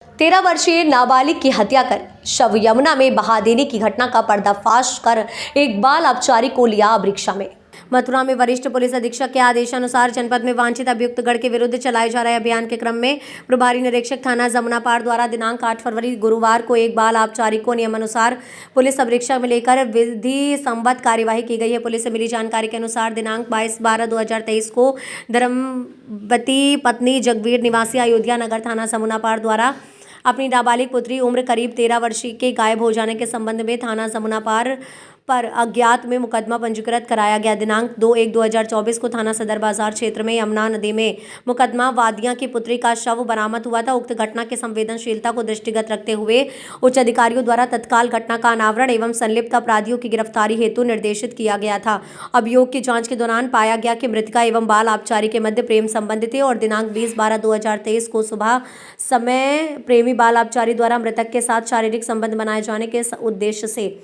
13 वर्षीय नाबालिग की हत्या कर शव यमुना में बहा देने की घटना का पर्दाफाश कर एक बाल अपचारी को लिया अब रिक्शा में। मथुरा में वरिष्ठ पुलिस अधीक्षक के आदेशानुसार जनपद में वांछित अभियुक्त गण के विरुद्ध चलाए जा रहे अभियान के क्रम में प्रभारी निरीक्षक थाना जमुनापार द्वारा दिनांक 8 फरवरी गुरुवार को एक बाल अपचारी को नियमानुसार पुलिस अब रिक्शा में लेकर विधि संबद्ध कार्यवाही की गई है। पुलिस से मिली जानकारी के अनुसार दिनांक 22/12/2023 को धर्मवती पत्नी जगवीर निवासी अयोध्या नगर थाना जमुनापार द्वारा अपनी नाबालिग पुत्री उम्र करीब 13 वर्षीय के गायब हो जाने के संबंध में थाना जमुनापार पर अज्ञात में मुकदमा पंजीकृत कराया गया। दिनांक 2/1/2024 को थाना सदर बाजार क्षेत्र में यमुना नदी में मुकदमा वादिया की पुत्री का शव बरामद हुआ था। उक्त घटना की संवेदनशीलता को दृष्टिगत रखते हुए उच्च अधिकारियों द्वारा तत्काल घटना का अनावरण एवं संलिप्त अपराधियों की गिरफ्तारी हेतु निर्देशित किया गया था। अभियोग की जांच के दौरान पाया गया कि मृतका एवं बाल अपचारी के मध्य प्रेम संबंध थे और दिनांक 20/12/2023 को सुबह समय प्रेमी बाल अपचारी द्वारा मृतक के साथ शारीरिक संबंध बनाए जाने के उद्देश्य से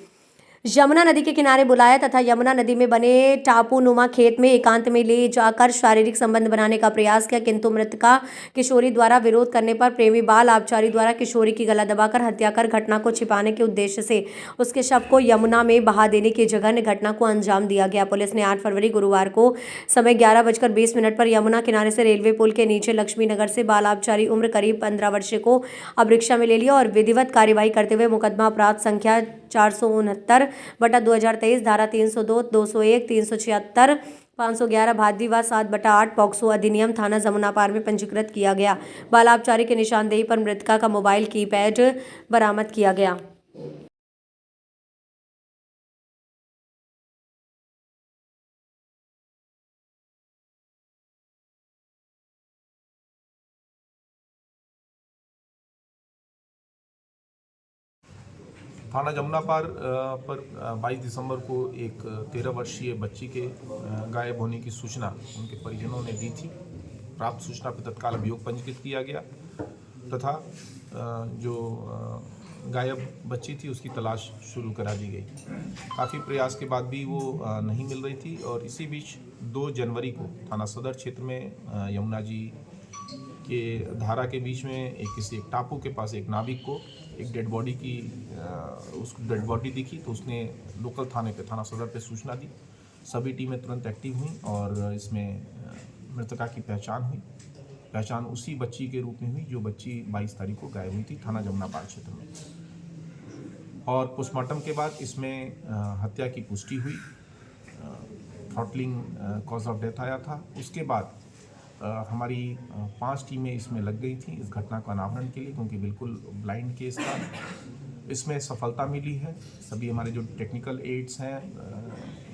यमुना नदी के किनारे बुलाया तथा यमुना नदी में बने टापू नुमा खेत में एकांत में ले जाकर शारीरिक संबंध बनाने का प्रयास किया, किंतु मृतका किशोरी द्वारा विरोध करने पर प्रेमी बाल अपचारी द्वारा किशोरी की गला दबाकर हत्या कर घटना को छिपाने के उद्देश्य से उसके शव को यमुना में बहा देने की जघन्य घटना को अंजाम दिया गया। पुलिस ने 8 फरवरी गुरुवार को समय 11:20 पर यमुना किनारे से रेलवे पुल के नीचे लक्ष्मी नगर से बाल अपचारी उम्र करीब 15 वर्षीय को अब रिक्शा में ले लिया और विधिवत कार्यवाही करते हुए मुकदमा अपराध संख्या 469/2023 धारा 302, 201, 376, 511 भादवी व 7/8 पॉक्सो अधिनियम थाना जमुनापार में पंजीकृत किया गया। बाल अपचारी की निशानदेही पर मृतका का मोबाइल कीपैड बरामद किया गया। थाना जमुनापार पर 22 दिसंबर को एक 13 वर्षीय बच्ची के गायब होने की सूचना उनके परिजनों ने दी थी। प्राप्त सूचना पर तत्काल अभियोग पंजीकृत किया गया तथा जो गायब बच्ची थी उसकी तलाश शुरू करा दी गई। काफ़ी प्रयास के बाद भी वो नहीं मिल रही थी और इसी बीच 2 जनवरी को थाना सदर क्षेत्र में यमुना जी के धारा के बीच में किसी एक टापू के पास एक नाविक को एक डेड बॉडी की उसको डेड बॉडी दिखी तो उसने लोकल थाने पे थाना सदर पे सूचना दी। सभी टीमें तुरंत एक्टिव हुई और इसमें मृतका की पहचान हुई। पहचान उसी बच्ची के रूप में हुई जो बच्ची 22 तारीख को गायब हुई थी थाना जमुनापार क्षेत्र में। और पोस्टमार्टम के बाद इसमें हत्या की पुष्टि हुई। थ्रॉटलिंग कॉज ऑफ डेथ आया था। उसके बाद हमारी 5 टीमें इसमें लग गई थी इस घटना को अनावरण के लिए, क्योंकि बिल्कुल ब्लाइंड केस था। इसमें सफलता मिली है। सभी हमारे जो टेक्निकल एड्स हैं,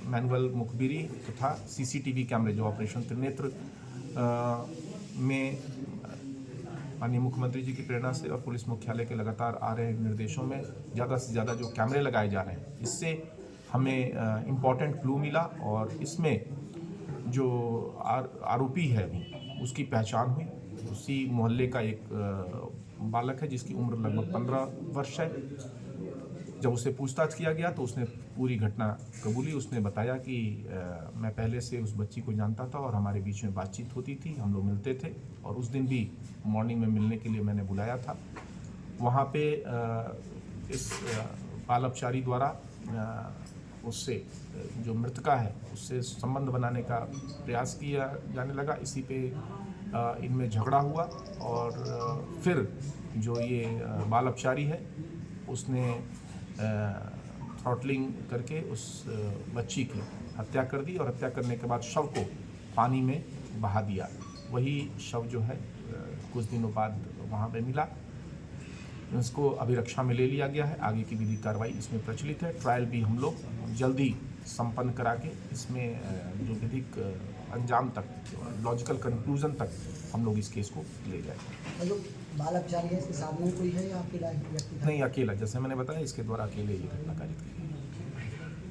मैनुअल मुखबिरी तथा सीसीटीवी कैमरे जो ऑपरेशन त्रिनेत्र में माननीय मुख्यमंत्री जी की प्रेरणा से और पुलिस मुख्यालय के लगातार आ रहे निर्देशों में ज़्यादा से ज़्यादा जो कैमरे लगाए जा रहे हैं, इससे हमें इम्पॉर्टेंट क्लू मिला और इसमें जो आरोपी है उसकी पहचान हुई। उसी मोहल्ले का एक बालक है जिसकी उम्र लगभग 15 वर्ष है। जब उससे पूछताछ किया गया तो उसने पूरी घटना कबूली। उसने बताया कि मैं पहले से उस बच्ची को जानता था और हमारे बीच में बातचीत होती थी, हम लोग मिलते थे और उस दिन भी मॉर्निंग में मिलने के लिए मैंने बुलाया था। वहाँ पे इस बाल अपचारी द्वारा उससे जो मृतका है उससे संबंध बनाने का प्रयास किया जाने लगा। इसी पे इनमें झगड़ा हुआ और फिर जो ये बाल अपचारी है उसने थ्रॉटलिंग करके उस बच्ची की हत्या कर दी और हत्या करने के बाद शव को पानी में बहा दिया। वही शव जो है कुछ दिनों बाद वहाँ पे मिला। इसको अभिरक्षा में ले लिया गया है। आगे की विधिक कार्रवाई इसमें प्रचलित है। ट्रायल भी हम लोग जल्दी संपन्न करा के इसमें जो विधिक अंजाम तक, लॉजिकल कंक्लूजन तक हम लोग इस केस को ले जाएंगे। जो बाल अपचारी है इसके साथ में कोई है या अकेला व्यक्ति? नहीं, अकेला, जैसे मैंने बताया इसके द्वारा अकेले ये घटना कारित की।